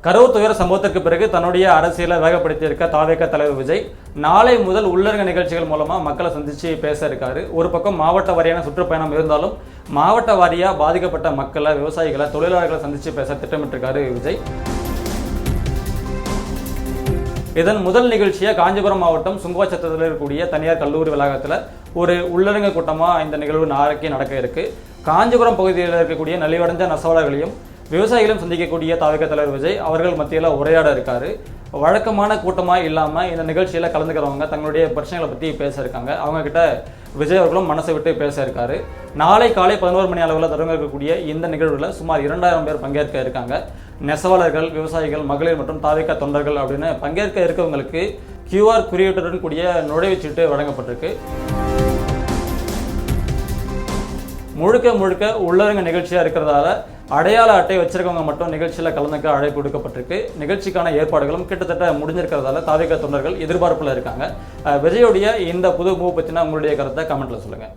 கரூர் துயர சம்பவத்திற்கு பிறகு தன்னுடைய அரசியலை வேகப்படுத்தியிருக்க தாவேக தலைவர் விஜய் நாளை முதல் உள்ளரங்க நிகழ்ச்சிகள் மூலமா மக்களை சந்திச்சு பேச இருக்காரு. ஒரு பக்கம் மாவட்ட வாரியான சுற்றுப்பயணம் இருந்தாலும் மாவட்ட வாரியா பாதிக்கப்பட்ட மக்களை, விவசாயிகளை, தொழிலாளர்களை சந்திச்சு பேச திட்டமிட்டிருக்காரு விஜய். இதன் முதல் நிகழ்ச்சியா காஞ்சிபுரம் மாவட்டம் சுங்குவாச்சத்தில் இருக்கக்கூடிய தனியார் கல்லூரி வளாகத்தில் ஒரு உள்ளரங்க கூட்டமாக இந்த நிகழ்வு நாளைக்கு நடக்க இருக்கு. காஞ்சிபுரம் பகுதியில் இருக்கக்கூடிய நலிவடைந்த நெசவாளர்களையும் விவசாயிகளும் சந்திக்கக்கூடிய தாவேக தலைவர் விஜய் அவர்கள் மத்தியில் உரையாட இருக்காரு. வழக்கமான கூட்டமாக இல்லாமல் இந்த நிகழ்ச்சியில் கலந்துக்கிறவங்க தங்களுடைய பிரச்சனைகளை பற்றி பேச இருக்காங்க. அவங்க கிட்ட விஜய் அவர்களும் மனசை விட்டு பேச இருக்காரு. நாளை காலை 11 மணி அளவில் தொடங்க இருக்கக்கூடிய இந்த நிகழ்வில் சுமார் 2000 பேர் பங்கேற்க இருக்காங்க. நெசவாளர்கள், விவசாயிகள், மகளிர் மற்றும் தாவேக தொண்டர்கள் அப்படின்னு பங்கேற்க இருக்கவங்களுக்கு QR குறியீட்டுடன் கூடிய நுழைவுச்சீட்டு வழங்கப்பட்டிருக்கு. முழுக்க உள்ளரங்க நிகழ்ச்சியாக இருக்கிறதால அடையாள அட்டை வச்சிருக்கவங்க மட்டும் நிகழ்ச்சியில் கலந்துக்க அழைப்பு கொடுக்கப்பட்டிருக்கு. நிகழ்ச்சிக்கான ஏற்பாடுகளும் கிட்டத்தட்ட முடிஞ்சிருக்கிறதால தாவேக தொண்டர்கள் எதிர்பார்ப்பில் இருக்காங்க. விஜயோடைய இந்த புது மூவ் பற்றினா உங்களுடைய கருத்தை கமெண்ட்ல சொல்லுங்கள்.